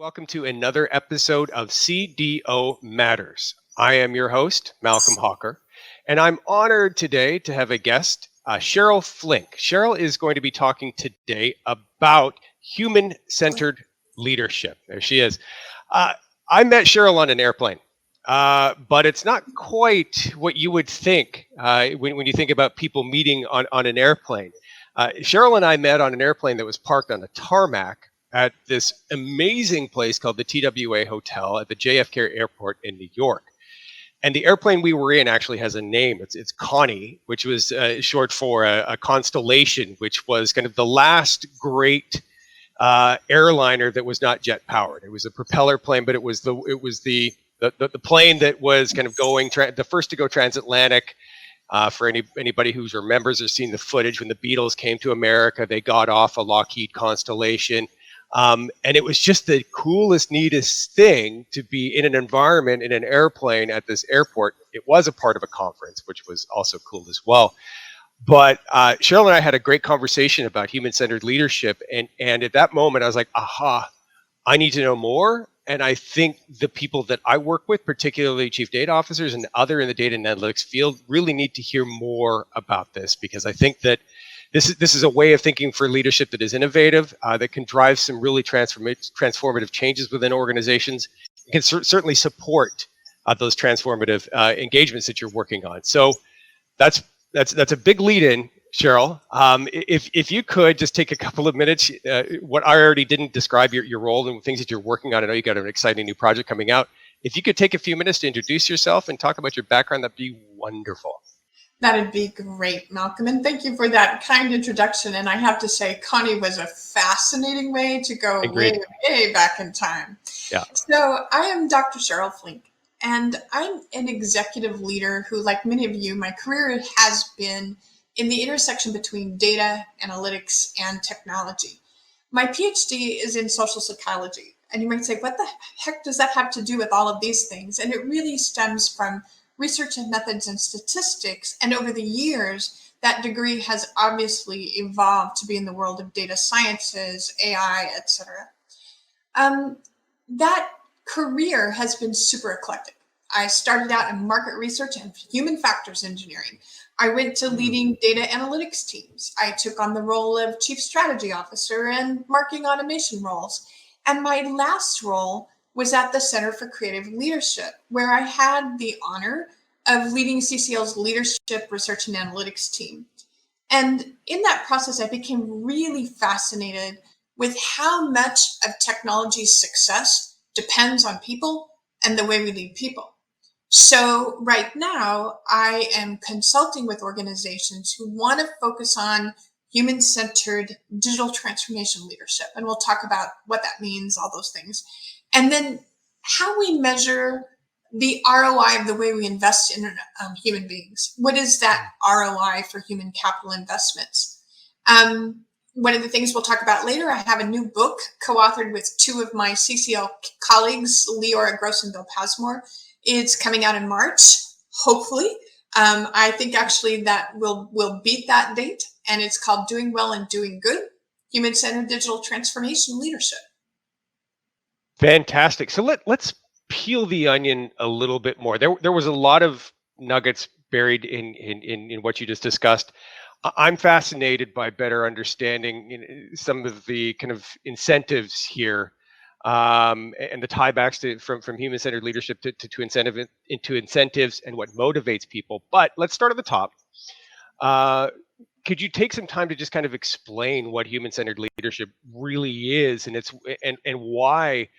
Welcome to another episode of CDO Matters. I am your host, Malcolm Hawker, and I'm honored today to have a guest, Cheryl Flink. Cheryl is going to be talking today about human-centered leadership. There she is. I met Cheryl on an airplane, but it's not quite what you would think when you think about people meeting on an airplane. Cheryl and I met on an airplane that was parked on a tarmac at this amazing place called the TWA Hotel at the JFK Airport in New York. And the airplane we were in actually has a name. It's Connie, which was short for a constellation, which was kind of the last great airliner that was not jet powered. It was a propeller plane, but it was the plane that was kind of going the first to go transatlantic. For anybody who remembers or seen the footage, when the Beatles came to America, they got off a Lockheed Constellation. And it was just the coolest, neatest thing to be in an environment, in an airplane at this airport. It was a part of a conference, which was also cool as well. But Cheryl and I had a great conversation about human-centered leadership. And at that moment, I was like, aha, I need to know more. And I think the people that I work with, particularly chief data officers and other in the data and analytics field, really need to hear more about this, because I think that this is a way of thinking for leadership that is innovative, that can drive some really transformative changes within organizations. It can certainly support those transformative engagements that you're working on. So that's a big lead in, Cheryl. If you could just take a couple of minutes, what I already didn't describe your role and things that you're working on. I know you got an exciting new project coming out. If you could take a few minutes to introduce yourself and talk about your background, that'd be wonderful. That'd be great, Malcolm. And thank you for that kind introduction. And I have to say, Connie was a fascinating way to go way back in time. Yeah. So I am Dr. Cheryl Flink, and I'm an executive leader who, like many of you, my career has been in the intersection between data, analytics, and technology. My PhD is in social psychology. And you might say, what the heck does that have to do with all of these things? And it really stems from research and methods and statistics. And over the years, that degree has obviously evolved to be in the world of data sciences, AI, etc. That career has been super eclectic. I started out in market research and human factors engineering. I went to leading data analytics teams. I took on the role of chief strategy officer and marketing automation roles. And my last role was at the Center for Creative Leadership, where I had the honor of leading CCL's leadership research and analytics team. And in that process, I became really fascinated with how much of technology's success depends on people and the way we lead people. So right now, I am consulting with organizations who want to focus on human-centered digital transformation leadership. And we'll talk about what that means, all those things. And then how we measure the ROI of the way we invest in human beings. What is that ROI for human capital investments? One of the things we'll talk about later, I have a new book co-authored with two of my CCL colleagues, Leora Gross and Bill Pasmore. It's coming out in March, hopefully. I think actually that will beat that date. And it's called Doing Well and Doing Good, Human-Centered Digital Transformation Leadership. Fantastic. So let's peel the onion a little bit more. There was a lot of nuggets buried in what you just discussed. I'm fascinated by better understanding some of the kind of incentives here, and the tiebacks from human-centered leadership to incentives and what motivates people. But let's start at the top. Could you take some time to just kind of explain what human-centered leadership really is, and why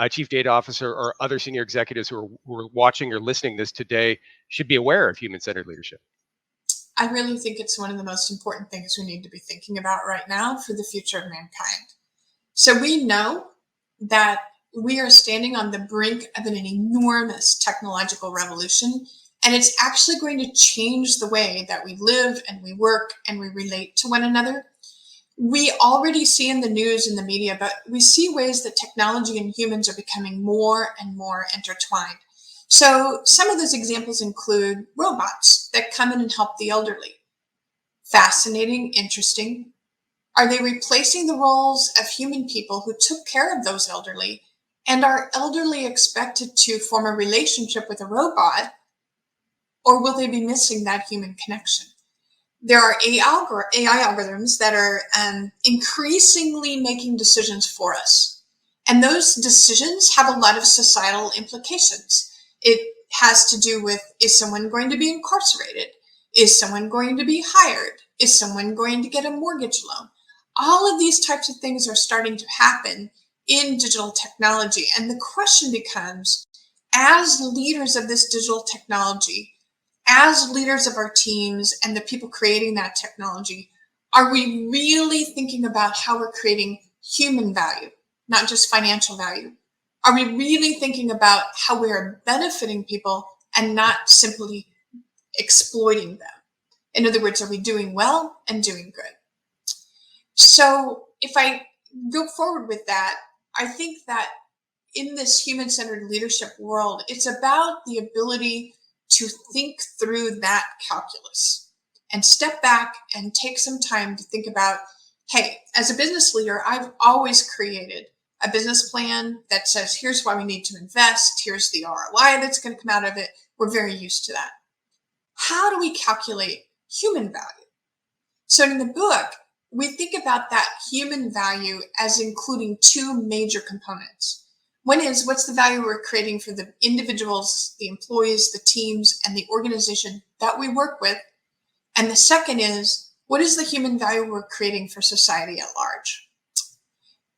chief data officer or other senior executives who are watching or listening this today should be aware of human-centered leadership? I really think it's one of the most important things we need to be thinking about right now for the future of mankind. So we know that we are standing on the brink of an enormous technological revolution, and it's actually going to change the way that we live and we work and we relate to one another. We already see in the news and the media, but we see ways that technology and humans are becoming more and more intertwined. So some of those examples include robots that come in and help the elderly. Fascinating, interesting. Are they replacing the roles of human people who took care of those elderly And are elderly expected to form a relationship with a robot, or will they be missing that human connection? There are AI algorithms that are increasingly making decisions for us. And those decisions have a lot of societal implications. It has to do with, is someone going to be incarcerated? Is someone going to be hired? Is someone going to get a mortgage loan? All of these types of things are starting to happen in digital technology. And the question becomes, as leaders of this digital technology, as leaders of our teams and the people creating that technology, are we really thinking about how we're creating human value, not just financial value? Are we really thinking about how we are benefiting people and not simply exploiting them? In other words, are we doing well and doing good? So if I go forward with that, I think that in this human-centered leadership world, it's about the ability to think through that calculus and step back and take some time to think about, hey, as a business leader, I've always created a business plan that says, here's why we need to invest, here's the ROI that's going to come out of it. We're very used to that. How do we calculate human value? So in the book, we think about that human value as including two major components. One is, what's the value we're creating for the individuals, the employees, the teams, and the organization that we work with? And the second is, what is the human value we're creating for society at large?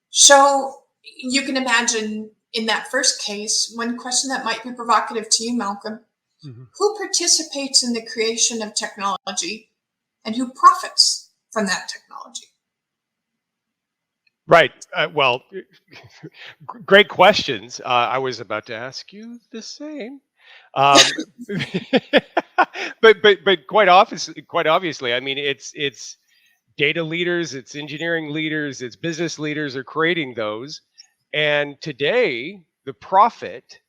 So you can imagine in that first case, one question that might be provocative to you, Malcolm, who participates in the creation of technology and who profits from that technology? Right. Well, great questions. I was about to ask you the same. Um, but quite obviously, I mean, it's data leaders, it's engineering leaders, it's business leaders are creating those. And today, the profit,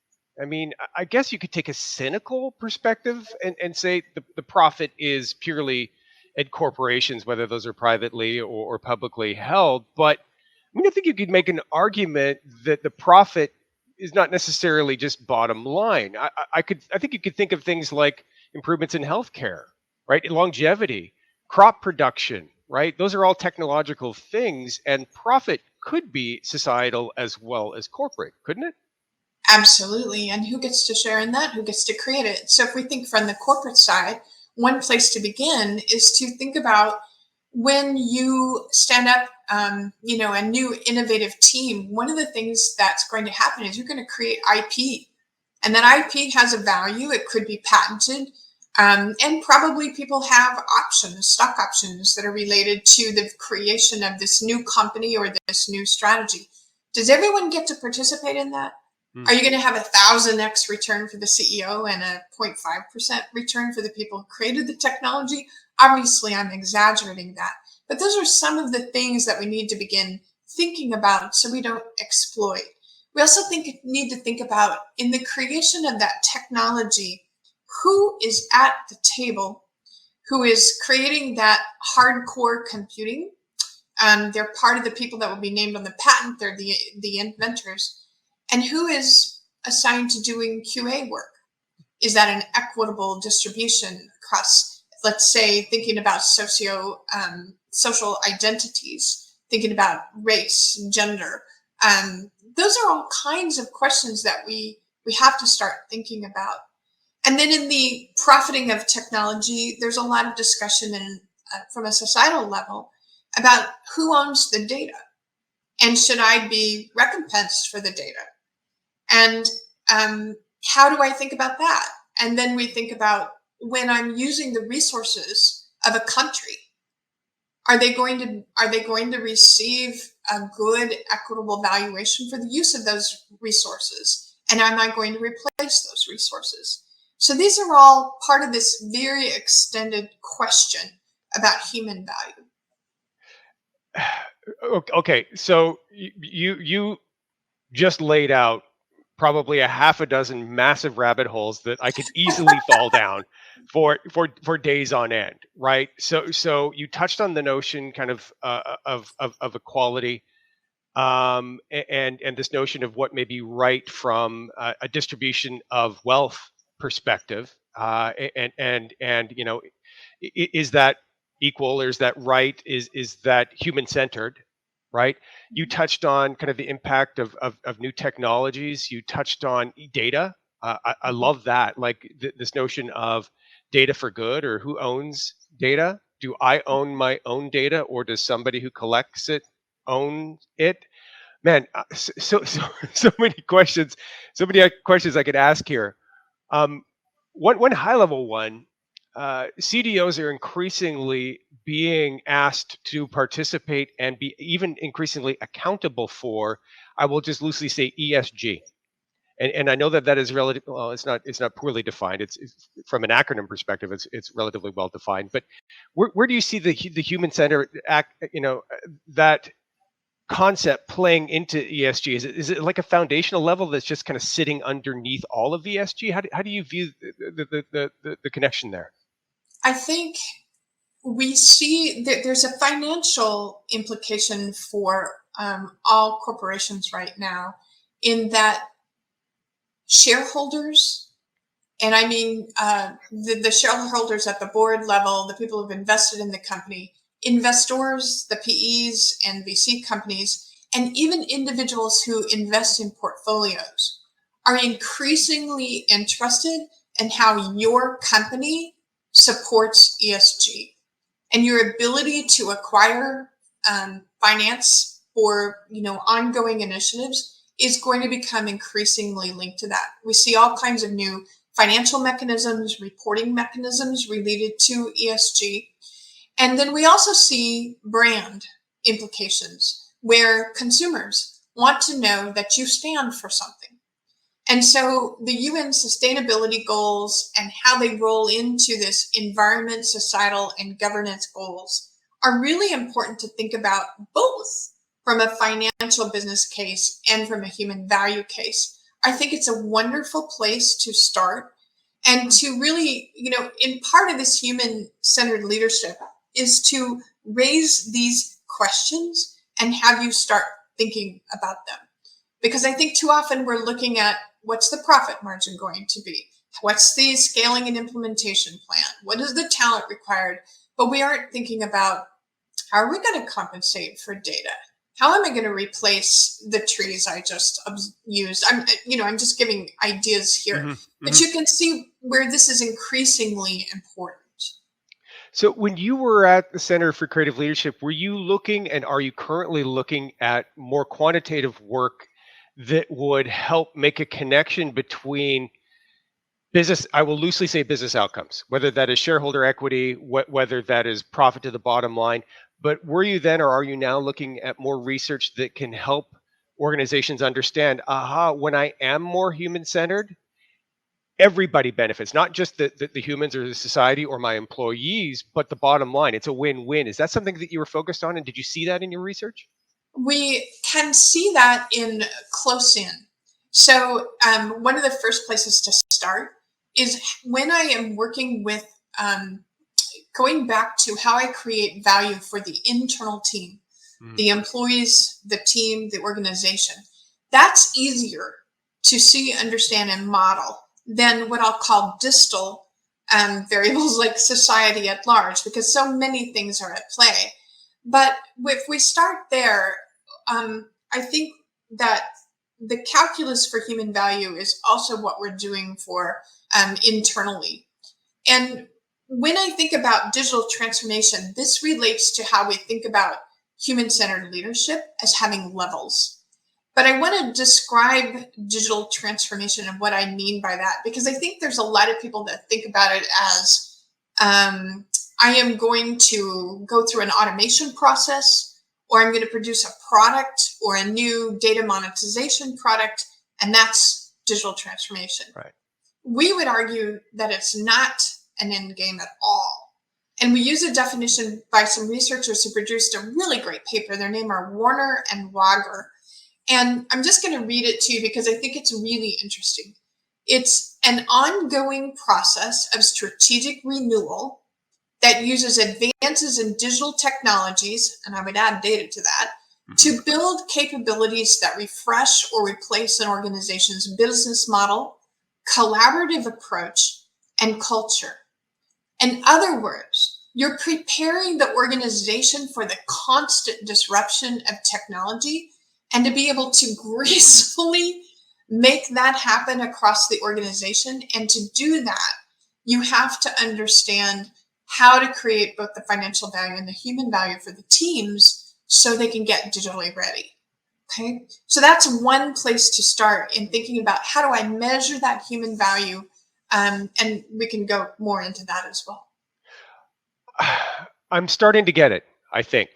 I mean, I guess you could take a cynical perspective and say the profit is purely at corporations, whether those are privately or publicly held. But I mean, I think you could make an argument that the profit is not necessarily just bottom line. I think you could think of things like improvements in healthcare, right? Longevity, crop production, right? Those are all technological things, and profit could be societal as well as corporate, couldn't it? Absolutely. And who gets to share in that? Who gets to create it? So if we think from the corporate side, one place to begin is to think about when you stand up, a new innovative team. One of the things that's going to happen is you're going to create IP, and that IP has a value. It could be patented, and probably people have options, stock options that are related to the creation of this new company or this new strategy. Does everyone get to participate in that? Hmm. Are you going to have 1,000x return for the CEO and a 0.5% return for the people who created the technology? Obviously, I'm exaggerating that. But those are some of the things that we need to begin thinking about so we don't exploit. We also need to think about, in the creation of that technology, who is at the table, who is creating that hardcore computing. They're part of the people that will be named on the patent. They're the inventors. And who is assigned to doing QA work? Is that an equitable distribution across, let's say, thinking about social identities, thinking about race and gender? Those are all kinds of questions that we have to start thinking about. And then in the profiting of technology, there's a lot of discussion from a societal level about who owns the data, and should I be recompensed for the data? And how do I think about that? And then we think about, when I'm using the resources of a country, are they going to receive a good, equitable valuation for the use of those resources? And am I going to replace those resources? So these are all part of this very extended question about human value. Okay, so you just laid out probably a half a dozen massive rabbit holes that I could easily fall down for days on end, right? So you touched on the notion kind of of equality. and this notion of what may be right from a distribution of wealth perspective, and is that equal, or is that right, is that human centered, right? You touched on kind of the impact of new technologies. You touched on data. I Mhm. love that, like this notion of data for good, or who owns data. Do I own my own data, or does somebody who collects it own it? Man, so many questions, so many questions I could ask here. Um, one high level one, CDOs are increasingly being asked to participate and be even increasingly accountable for, I will just loosely say, ESG. And I know that that is relative. Well, it's not poorly defined. It's from an acronym perspective, it's relatively well defined. But where do you see the human centered act? That concept playing into ESG? Is it like a foundational level that's just kind of sitting underneath all of ESG? How do you view the connection there? I think we see that there's a financial implication for all corporations right now, in that shareholders, and I mean the shareholders at the board level, the people who've invested in the company, investors, the PEs and VC companies, and even individuals who invest in portfolios are increasingly interested in how your company supports ESG, and your ability to acquire finance for ongoing initiatives is going to become increasingly linked to that. We see all kinds of new financial mechanisms, reporting mechanisms related to ESG. And then we also see brand implications, where consumers want to know that you stand for something. And so the UN sustainability goals and how they roll into this environment, societal, and governance goals are really important to think about, both from a financial business case and from a human value case. I think it's a wonderful place to start, and to really, in part of this human centered leadership is to raise these questions and have you start thinking about them. Because I think too often we're looking at, what's the profit margin going to be? What's the scaling and implementation plan? What is the talent required? But we aren't thinking about, how are we going to compensate for data? How am I going to replace the trees I just used? I'm just giving ideas here, Hmm. but Hmm. you can see where this is increasingly important. So when you were at the Center for Creative Leadership, were you looking, and are you currently looking at more quantitative work that would help make a connection between business, I will loosely say business outcomes, whether that is shareholder equity, whether that is profit to the bottom line? But were you then, or are you now looking at more research that can help organizations understand, when I am more human centered, everybody benefits, not just the humans or the society or my employees, but the bottom line. It's a win-win. Is that something that you were focused on? And did you see that in your research? We can see that in close in. So, one of the first places to start is when I am working with, going back to how I create value for the internal team, Mm. the employees, the team, the organization. That's easier to see, understand, and model than what I'll call distal variables like society at large, because so many things are at play. But if we start there, I think that the calculus for human value is also what we're doing for internally. And when I think about digital transformation, this relates to how we think about human centered leadership as having levels. But I want to describe digital transformation and what I mean by that, because I think there's a lot of people that think about it as, I am going to go through an automation process, or I'm going to produce a product or a new data monetization product, and that's digital transformation. Right. We would argue that it's not an end game at all. And we use a definition by some researchers who produced a really great paper. Their name are Warner and Wager. And I'm just going to read it to you because I think it's really interesting. It's an ongoing process of strategic renewal that uses advances in digital technologies, and I would add data to that, to build capabilities that refresh or replace an organization's business model, collaborative approach, and culture. In other words, you're preparing the organization for the constant disruption of technology and to be able to gracefully make that happen across the organization. And to do that, you have to understand how to create both the financial value and the human value for the teams so they can get digitally ready. Okay, so that's one place to start in thinking about how do I measure that human value, and we can go more into that as well. I'm starting to get it, I think.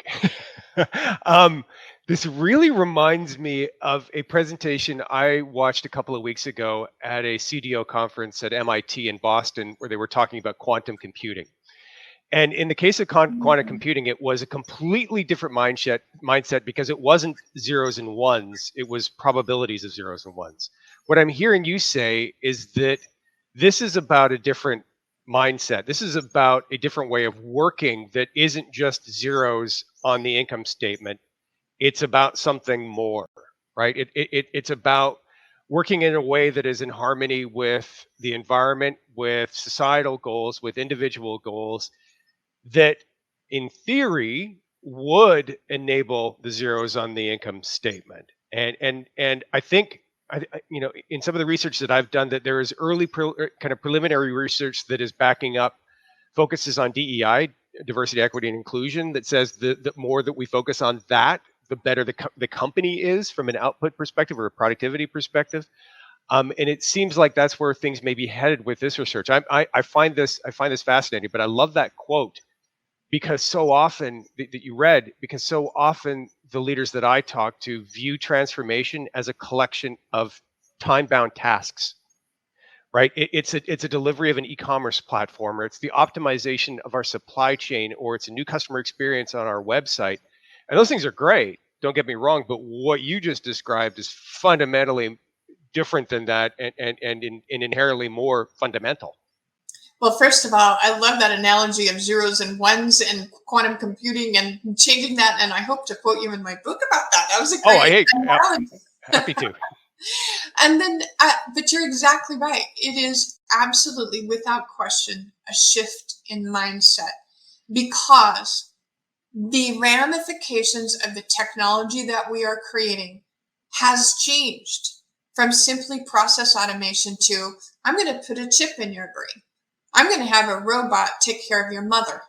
This really reminds me of a presentation I watched a couple of weeks ago at a CDO conference at MIT in Boston where they were talking about quantum computing. And in the case of quantum computing, it was a completely different mindset because it wasn't zeros and ones, it was probabilities of zeros and ones. What I'm hearing you say is that this is about a different mindset. This is about a different way of working that isn't just zeros on the income statement. It's about something more, right? It's about working in a way that is in harmony with the environment, with societal goals, with individual goals that in theory would enable the zeros on the income statement. And I think in some of the research that I've done that there is kind of preliminary research that is backing up focuses on DEI, diversity, equity, and inclusion, that says that the more that we focus on that, the better the company is from an output perspective or a productivity perspective. And it seems like that's where things may be headed with this research. I find this fascinating, but I love that quote because so often that you read, because so often the leaders that I talk to view transformation as a collection of time-bound tasks, right? It's a delivery of an e-commerce platform, or it's the optimization of our supply chain, or it's a new customer experience on our website. And those things are great, don't get me wrong, but what you just described is fundamentally different than that and inherently more fundamental. Well, first of all, I love that analogy of zeros and ones and quantum computing and changing that. And I hope to quote you in my book about that. That was a great analogy. Happy to. And then, but you're exactly right. It is absolutely, without question, a shift in mindset because the ramifications of the technology that we are creating has changed from simply process automation to I'm going to put a chip in your brain. I'm going to have a robot take care of your mother.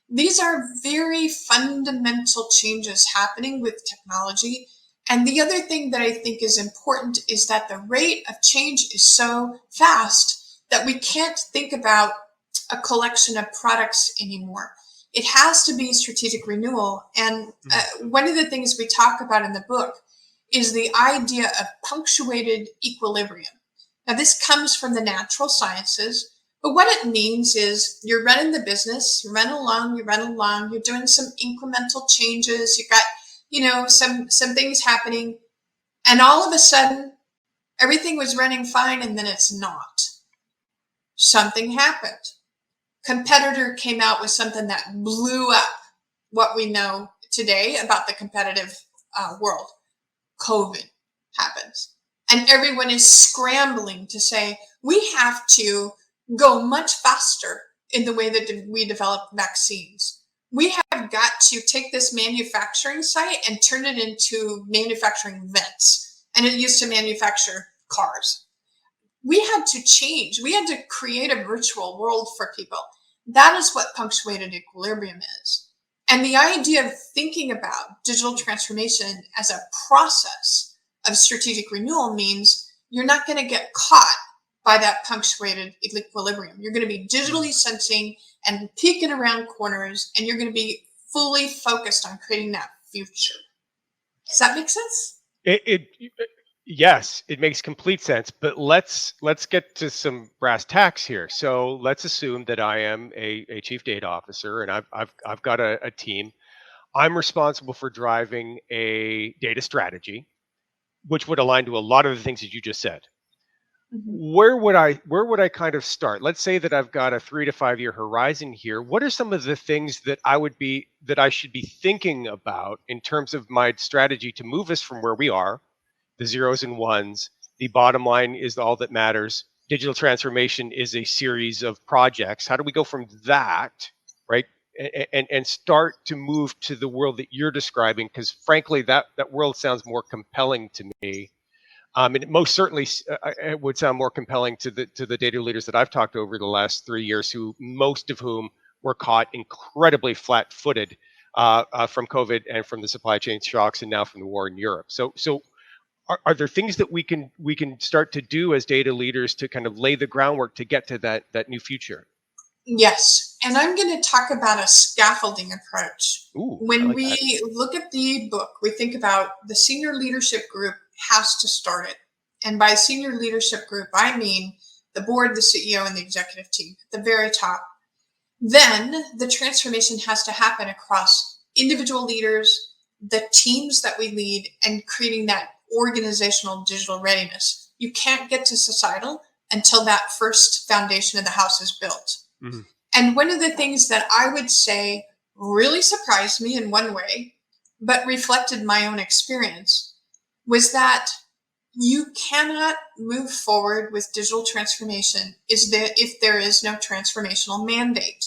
These are very fundamental changes happening with technology. And the other thing that I think is important is that the rate of change is so fast that we can't think about a collection of products anymore. It has to be strategic renewal. And one of the things we talk about in the book is the idea of punctuated equilibrium. Now, this comes from the natural sciences. But what it means is you're running the business, you run along, you're doing some incremental changes, you've got, some things happening, and all of a sudden, everything was running fine, and then it's not. Something happened. Competitor came out with something that blew up what we know today about the competitive world. COVID happens. And everyone is scrambling to say, we have to go much faster in the way that we develop vaccines. We have got to take this manufacturing site and turn it into manufacturing vents. And it used to manufacture cars. We had to change. We had to create a virtual world for people. That is what punctuated equilibrium is. And the idea of thinking about digital transformation as a process of strategic renewal means you're not going to get caught by that punctuated equilibrium. You're going to be digitally sensing and peeking around corners, and you're going to be fully focused on creating that future. Does that make sense? Yes, it makes complete sense. But let's get to some brass tacks here. So let's assume that I am a chief data officer, and I've got a team. I'm responsible for driving a data strategy, which would align to a lot of the things that you just said. Mhm. Where would I kind of start? Let's say that I've got a 3 to 5 year horizon here. What are some of the things that I should be thinking about in terms of my strategy to move us from where we are, the zeros and ones? The bottom line is all that matters. Digital transformation is a series of projects. How do we go from that, right? And start to move to the world that you're describing, because frankly that world sounds more compelling to me, and it most certainly it would sound more compelling to the data leaders that I've talked to over the last 3 years, who most of whom were caught incredibly flat-footed from COVID and from the supply chain shocks, and now from the war in Europe. So, are there things that we can start to do as data leaders to kind of lay the groundwork to get to that new future? Yes. And I'm going to talk about a scaffolding approach. Ooh, I When like that. we look at the book, we think about the senior leadership group has to start it. And by senior leadership group, I mean the board, the CEO, and the executive team at the very top. Then the transformation has to happen across individual leaders, the teams that we lead, and creating that organizational digital readiness. You can't get to societal until that first foundation of the house is built. Mhm. And one of the things that I would say really surprised me in one way, but reflected my own experience, was that you cannot move forward with digital transformation if there is no transformational mandate.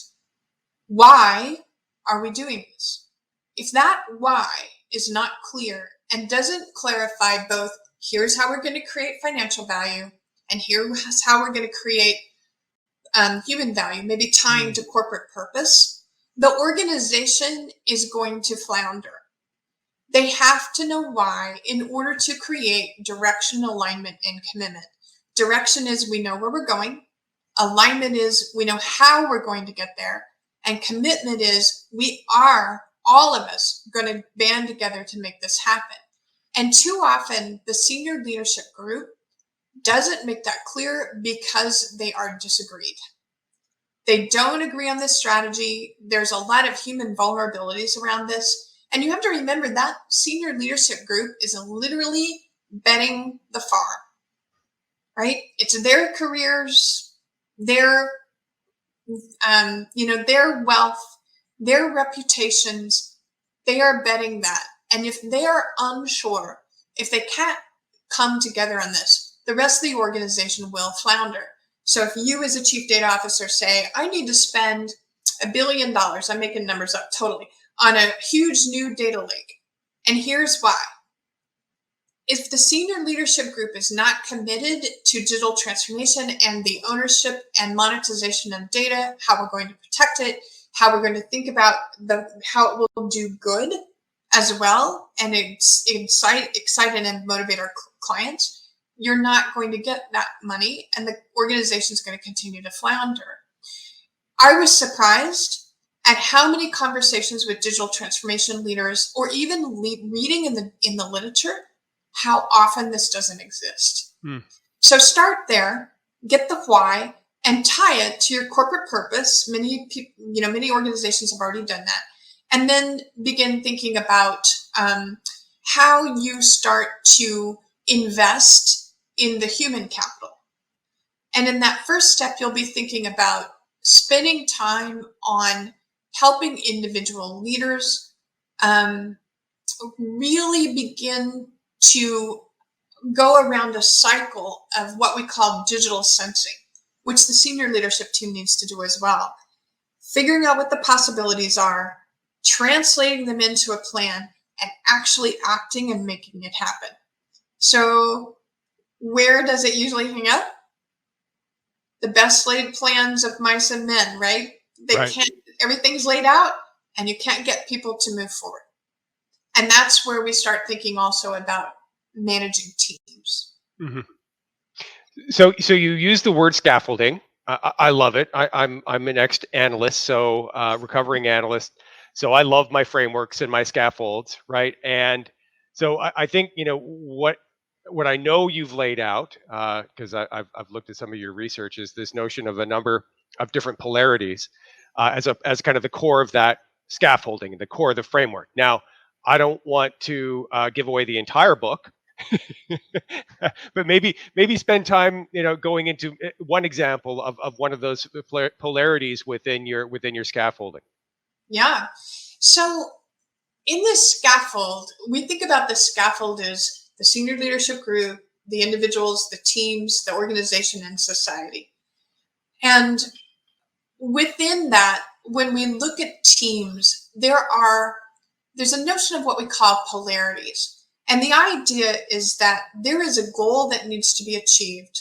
Why are we doing this? If that why is not clear and doesn't clarify both, here's how we're going to create financial value, and here's how we're going to create human value, maybe tying to corporate purpose, the organization is going to flounder. They have to know why in order to create direction, alignment, and commitment. Direction is we know where we're going. Alignment is we know how we're going to get there. And commitment is we are, all of us, going to band together to make this happen. And too often, the senior leadership group doesn't make that clear because they are disagreed. They don't agree on this strategy. There's a lot of human vulnerabilities around this. And you have to remember that senior leadership group is literally betting the farm, right? It's their careers, their, their wealth, their reputations. They are betting that. And if they are unsure, if they can't come together on this, the rest of the organization will flounder. So if you as a chief data officer say, I need to spend $1 billion, I'm making numbers up totally, on a huge new data lake. And here's why. If the senior leadership group is not committed to digital transformation and the ownership and monetization of data, how we're going to protect it, how we're going to think about how it will do good as well, and excite and motivate our clients, you're not going to get that money, and the organization is going to continue to flounder. I was surprised at how many conversations with digital transformation leaders, or even reading in the literature, how often this doesn't exist. Hmm. So start there, get the why, and tie it to your corporate purpose. Many people, many organizations have already done that, and then begin thinking about how you start to invest in the human capital. And in that first step, you'll be thinking about spending time on helping individual leaders really begin to go around a cycle of what we call digital sensing, which the senior leadership team needs to do as well. Figuring out what the possibilities are, translating them into a plan, and actually acting and making it happen. So where does it usually hang out? The best laid plans of mice and men, right? They Right. can't, everything's laid out and you can't get people to move forward. And that's where we start thinking also about managing teams. Hmm. So you use the word scaffolding. I love it. I'm an ex-analyst, so recovering analyst. So I love my frameworks and my scaffolds, right? And so I think what I know you've laid out, because I've looked at some of your research, is this notion of a number of different polarities as kind of the core of that scaffolding, the core of the framework. Now, I don't want to give away the entire book, But maybe spend time, going into one example of one of those polarities within your scaffolding. Yeah. So in this scaffold, we think about the scaffold as the senior leadership group, the individuals, the teams, the organization, and society. And within that, when we look at teams, there's a notion of what we call polarities. And the idea is that there is a goal that needs to be achieved,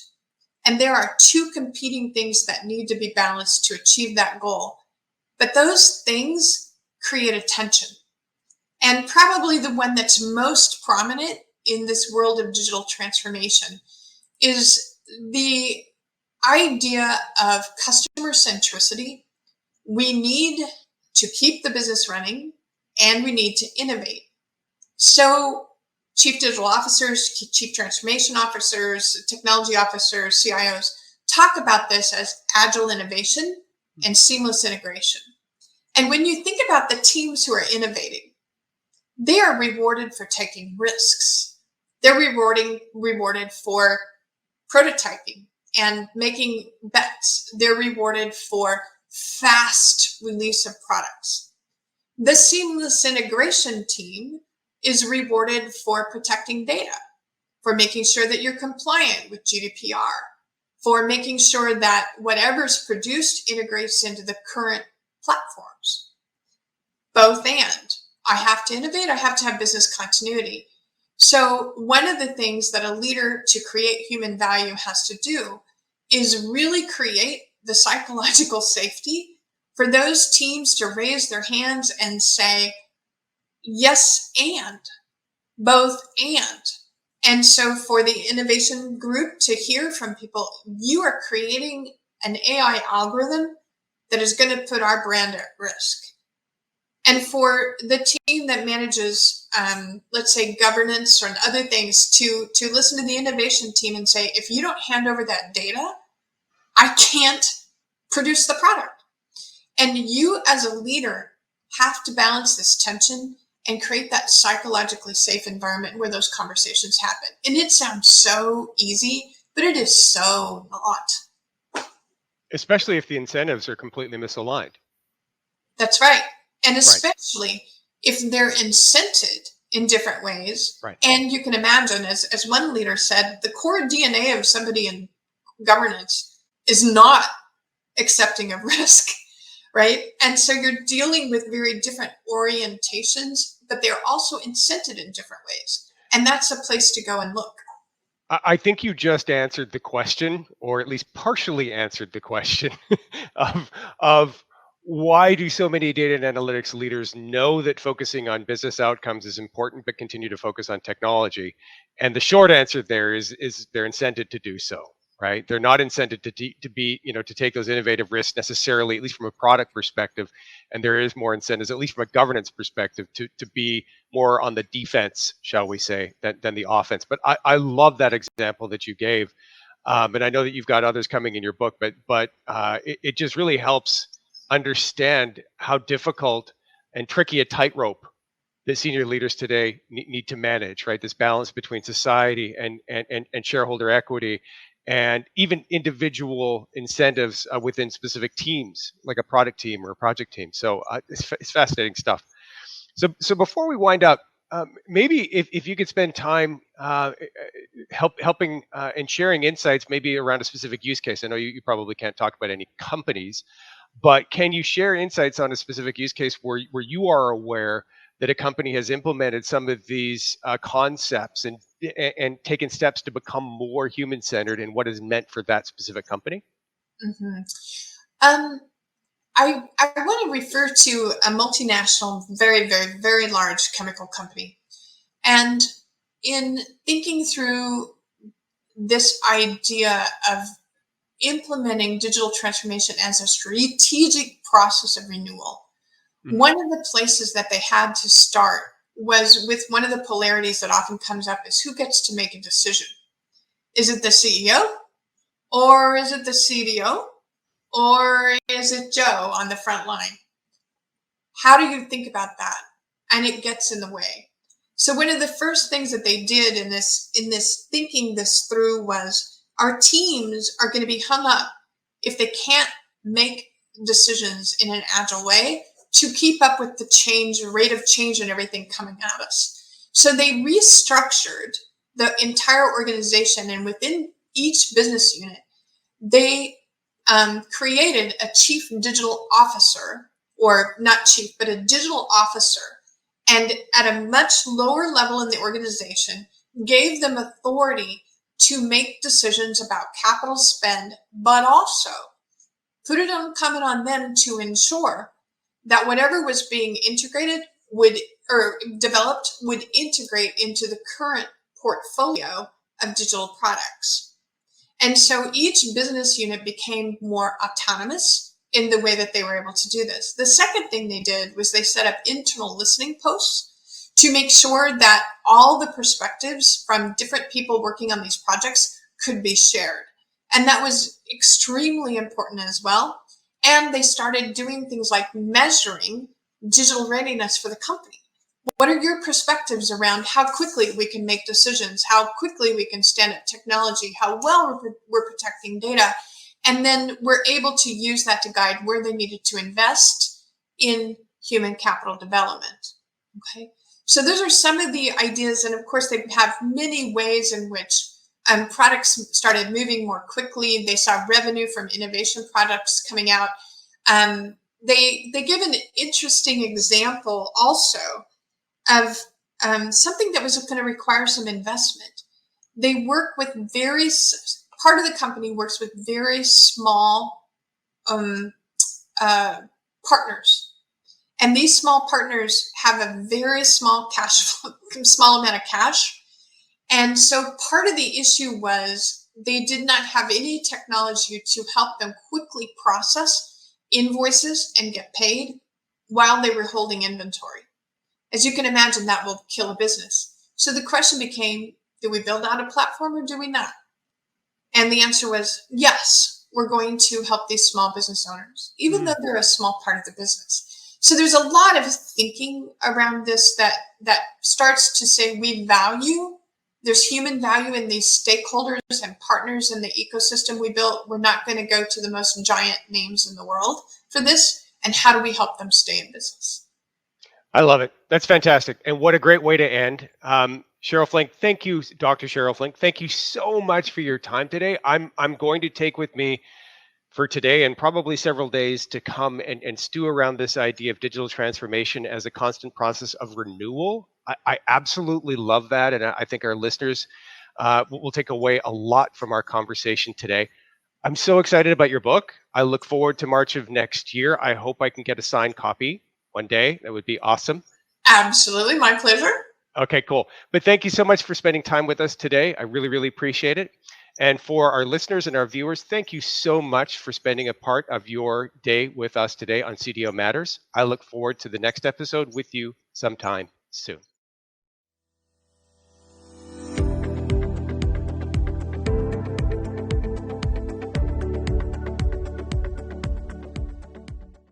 and there are two competing things that need to be balanced to achieve that goal. But those things create a tension. And probably the one that's most prominent in this world of digital transformation is the idea of customer centricity. We need to keep the business running, and we need to innovate. So chief digital officers, chief transformation officers, technology officers, CIOs talk about this as agile innovation and seamless integration. And when you think about the teams who are innovating, they are rewarded for taking risks. They're rewarded for prototyping and making bets. They're rewarded for fast release of products. The seamless integration team is rewarded for protecting data, for making sure that you're compliant with GDPR, for making sure that whatever's produced integrates into the current platforms. Both and. I have to innovate, I have to have business continuity. So one of the things that a leader to create human value has to do is really create the psychological safety for those teams to raise their hands and say, yes, and, both and. And so for the innovation group to hear from people, you are creating an AI algorithm that is going to put our brand at risk. And for the team that manages, let's say, governance or other things, to listen to the innovation team and say, if you don't hand over that data, I can't produce the product. And you as a leader have to balance this tension and create that psychologically safe environment where those conversations happen. And it sounds so easy, but it is so not. Especially if the incentives are completely misaligned. That's right. And Right. especially if they're incented in different ways. Right. And you can imagine, as one leader said, the core DNA of somebody in governance is not accepting of risk, right? And so you're dealing with very different orientations, but they're also incented in different ways. And that's a place to go and look. I think you just answered the question, or at least partially answered the question of why do so many data and analytics leaders know that focusing on business outcomes is important, but continue to focus on technology? And the short answer there is they're incented to do so. Right? They're not incented to be, to take those innovative risks necessarily, at least from a product perspective. And there is more incentives, at least from a governance perspective, to be more on the defense, shall we say, than the offense. But I love that example that you gave. And I know that you've got others coming in your book, but it just really helps understand how difficult and tricky a tightrope that senior leaders today need to manage, right? This balance between society and shareholder equity, and even individual incentives within specific teams, like a product team or a project team. So it's fascinating stuff. So before we wind up, maybe if you could spend time helping and sharing insights, maybe around a specific use case. I know you probably can't talk about any companies, but can you share insights on a specific use case where you are aware that a company has implemented some of these concepts and taken steps to become more human centered and what is meant for that specific company? Mm-hmm. I want to refer to a multinational, very, very, very large chemical company. And in thinking through this idea of implementing digital transformation as a strategic process of renewal, one of the places that they had to start was with one of the polarities that often comes up is who gets to make a decision. Is it the CEO, or is it the CDO, or is it Joe on the front line? How do you think about that? And it gets in the way. So one of the first things that they did in this thinking this through was our teams are going to be hung up if they can't make decisions in an agile way to keep up with the rate of change and everything coming at us. So they restructured the entire organization, and within each business unit, they created a chief digital officer, or not chief, but a digital officer, and at a much lower level in the organization, gave them authority to make decisions about capital spend, but also put it incumbent on them to ensure that whatever was being integrated or developed would integrate into the current portfolio of digital products. And so each business unit became more autonomous in the way that they were able to do this. The second thing they did was they set up internal listening posts to make sure that all the perspectives from different people working on these projects could be shared. And that was extremely important as well. And they started doing things like measuring digital readiness for the company. What are your perspectives around how quickly we can make decisions, how quickly we can stand up technology, how well we're protecting data? And then we're able to use that to guide where they needed to invest in human capital development. Okay, so those are some of the ideas. And of course, they have many ways in which products started moving more quickly. They saw revenue from innovation products coming out. They give an interesting example also of something that was going to require some investment. They work with part of the company works with very small partners. And these small partners have a very small amount of cash. And so part of the issue was they did not have any technology to help them quickly process invoices and get paid while they were holding inventory. As you can imagine, that will kill a business. So the question became, do we build out a platform or do we not? And the answer was, yes, we're going to help these small business owners, even though they're a small part of the business. So there's a lot of thinking around this that starts to say there's human value in these stakeholders and partners in the ecosystem we built. We're not going to go to the most giant names in the world for this. And how do we help them stay in business? I love it. That's fantastic. And what a great way to end. Cheryl Flink, thank you, Dr. Cheryl Flink. Thank you so much for your time today. I'm going to take with me for today and probably several days to come and stew around this idea of digital transformation as a constant process of renewal. I absolutely love that. And I think our listeners will take away a lot from our conversation today. I'm so excited about your book. I look forward to March of next year. I hope I can get a signed copy one day. That would be awesome. Absolutely. My pleasure. Okay, cool. But thank you so much for spending time with us today. I really, really appreciate it. And for our listeners and our viewers, thank you so much for spending a part of your day with us today on CDO Matters. I look forward to the next episode with you sometime soon.